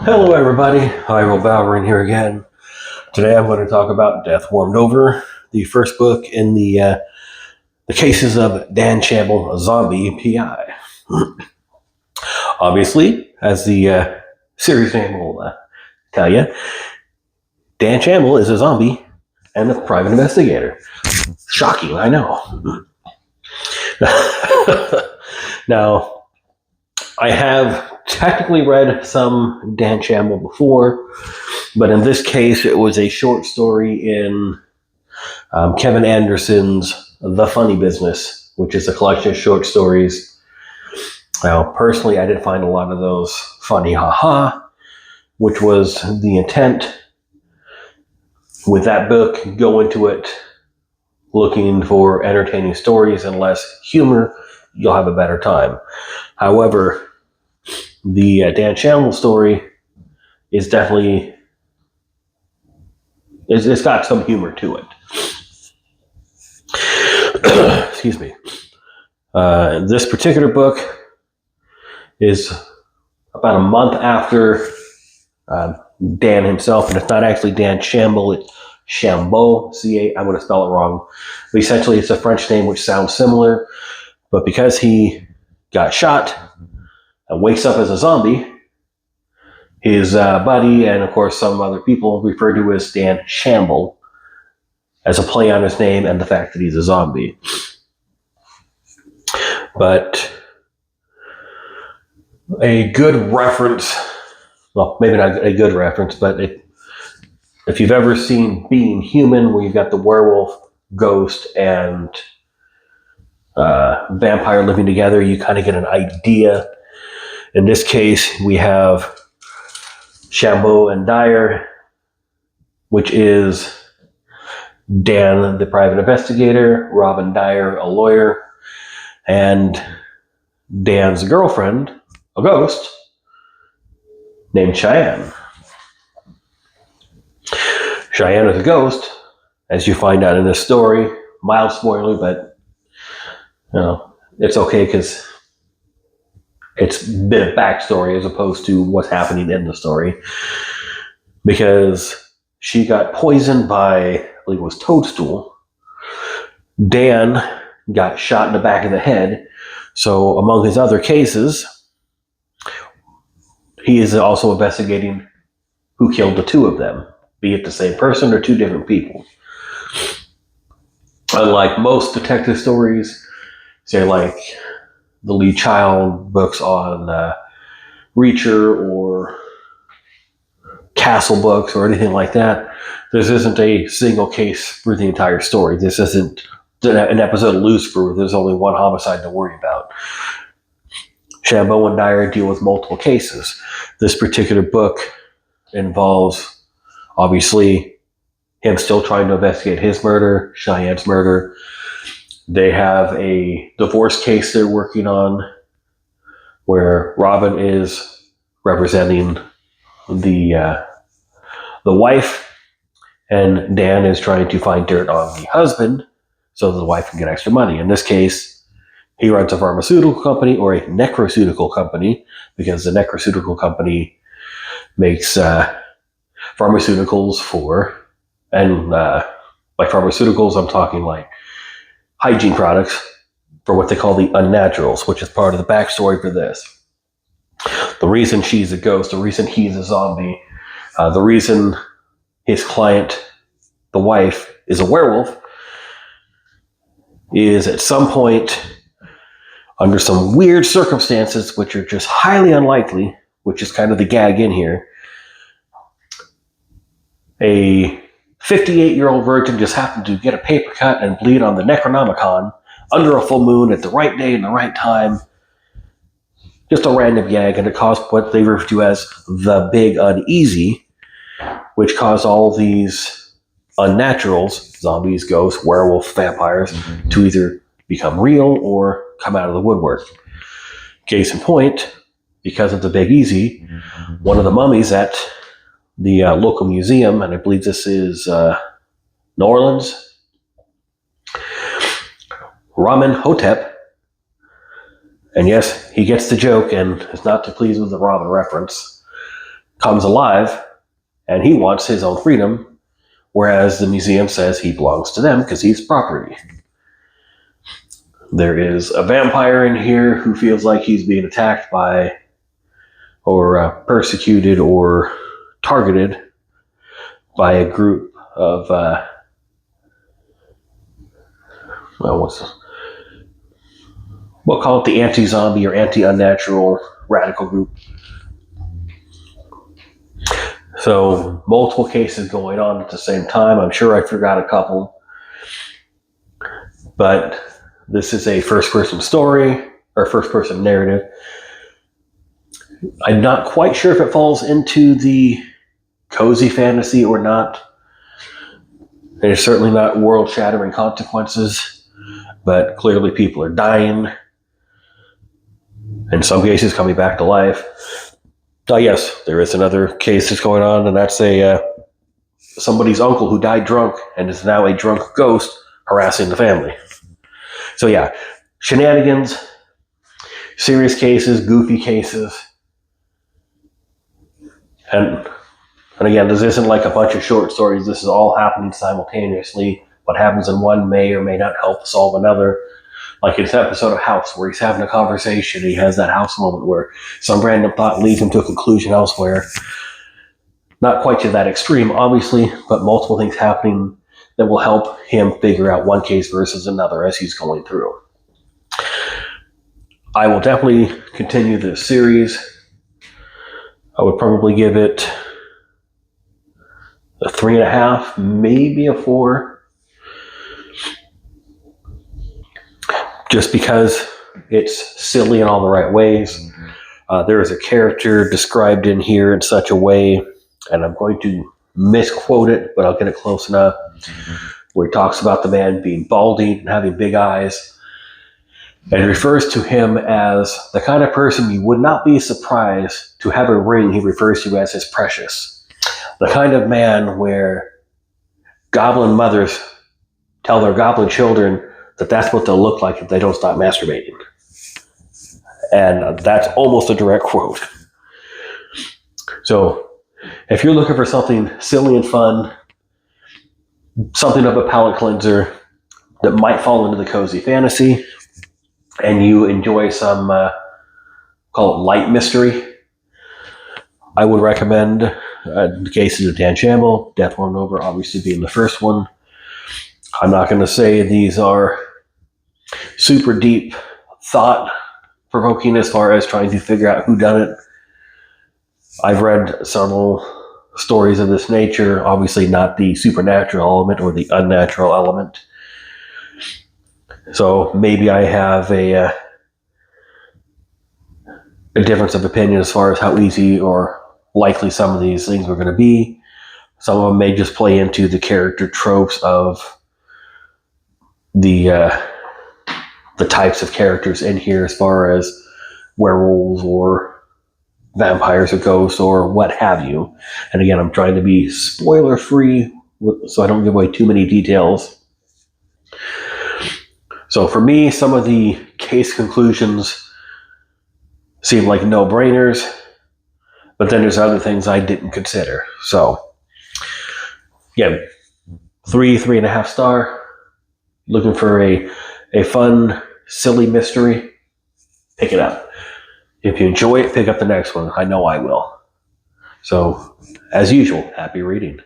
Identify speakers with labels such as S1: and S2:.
S1: Hello everybody, Iro Bowering here again. Today I'm going to talk about Death Warmed Over, the first book in the Cases of Dan Shamble, a zombie PI. Obviously, as the series name will tell you, Dan Shamble is a zombie and a private investigator. Shocking, I know. Now, I have technically read some Dan Shamble before, but in this case, it was a short story in Kevin Anderson's The Funny Business, which is a collection of short stories. Now, personally, I did find a lot of those funny, haha, which was the intent with that book. Go into it looking for entertaining stories and less humor, you'll have a better time. However, the Dan Shamble story is definitely, it's got some humor to it. Excuse me. This particular book is about a month after Dan himself, and it's not actually Dan Shamble, it's Shamble, I'm going to spell it wrong. But essentially, it's a French name which sounds similar, but because he got shot and wakes up as a zombie, his buddy and, of course, some other people refer to him as Dan Shamble as a play on his name and the fact that he's a zombie. But a good reference, well, maybe not a good reference, but if you've ever seen Being Human, where you've got the werewolf, ghost, and vampire living together, you kind of get an idea. In this case, we have Shamble and Dyer, which is Dan, the private investigator, Robin Dyer, a lawyer, and Dan's girlfriend, a ghost, named Cheyenne. Cheyenne is a ghost, as you find out in this story. Mild spoiler, but it's okay because it's a bit of backstory as opposed to what's happening in the story. Because she got poisoned by, I believe it was toadstool. Dan got shot in the back of the head. So among his other cases, he is also investigating who killed the two of them, be it the same person or two different people. Unlike most detective stories, say like the Lee Child books on Reacher or Castle books or anything like that, this isn't a single case for the entire story. This isn't an episode of Lucifer where there's only one homicide to worry about. Shamble and Dyer deal with multiple cases. This particular book involves, obviously, him still trying to investigate his murder, Cheyenne's murder. They have a divorce case they're working on where Robin is representing the wife, and Dan is trying to find dirt on the husband so the wife can get extra money. In this case, he runs a pharmaceutical company or a necroceutical company, because the necroceutical company makes pharmaceuticals for, and by pharmaceuticals, I'm talking like hygiene products for what they call the unnaturals, which is part of the backstory for this. The reason she's a ghost, the reason he's a zombie, the reason his client, the wife, is a werewolf, is at some point, under some weird circumstances, which are just highly unlikely, which is kind of the gag in here, a 58-year-old virgin just happened to get a paper cut and bleed on the Necronomicon under a full moon at the right day and the right time. Just a random gag, and it caused what they refer to as the Big Uneasy, which caused all these unnaturals, zombies, ghosts, werewolves, vampires, to either become real or come out of the woodwork. Case in point, because of the Big Easy, one of the mummies at the local museum, and I believe this is New Orleans, Ramen Hotep, and yes, he gets the joke and is not too pleased with the Ramen reference, comes alive and he wants his own freedom, whereas the museum says he belongs to them because he's property. There is a vampire in here who feels like he's being attacked by, or persecuted, or targeted by a group of, we'll call it the anti-zombie or anti-unnatural radical group. So multiple cases going on at the same time. I'm sure I forgot a couple. But this is a first-person story, or first-person narrative. I'm not quite sure if it falls into the cozy fantasy or not. There's certainly not world-shattering consequences, but clearly people are dying. In some cases, coming back to life. Yes, there is another case that's going on, and that's somebody's uncle who died drunk and is now a drunk ghost harassing the family. So yeah, shenanigans, serious cases, goofy cases. And again, this isn't like a bunch of short stories. This is all happening simultaneously. What happens in one may or may not help solve another. Like in this episode of House, where he's having a conversation, he has that house moment where some random thought leads him to a conclusion elsewhere. Not quite to that extreme, obviously, but multiple things happening that will help him figure out one case versus another as he's going through. I will definitely continue this series. I would probably give it a 3.5, maybe a 4. Just because it's silly in all the right ways. There is a character described in here in such a way, and I'm going to misquote it, but I'll get it close enough, where he talks about the man being balding and having big eyes, and refers to him as the kind of person you would not be surprised to have a ring he refers to as his precious. The kind of man where goblin mothers tell their goblin children that that's what they'll look like if they don't stop masturbating. And that's almost a direct quote. So if you're looking for something silly and fun, something of a palate cleanser that might fall into the cozy fantasy, and you enjoy some, call it light mystery, I would recommend the Cases of Dan Shamble, Death Warmed Over obviously being the first one. I'm not going to say these are super deep thought provoking as far as trying to figure out who done it. I've read several stories of this nature, obviously not the supernatural element or the unnatural element. So maybe I have a difference of opinion as far as how easy or likely some of these things were going to be. Some of them may just play into the character tropes of the types of characters in here as far as werewolves or vampires or ghosts or what have you. And again, I'm trying to be spoiler free so I don't give away too many details. So for me, some of the case conclusions seem like no-brainers, but then there's other things I didn't consider. So again, 3.5 star. Looking for a fun, silly mystery, pick it up. If you enjoy it, pick up the next one. I know I will. So, as usual, happy reading.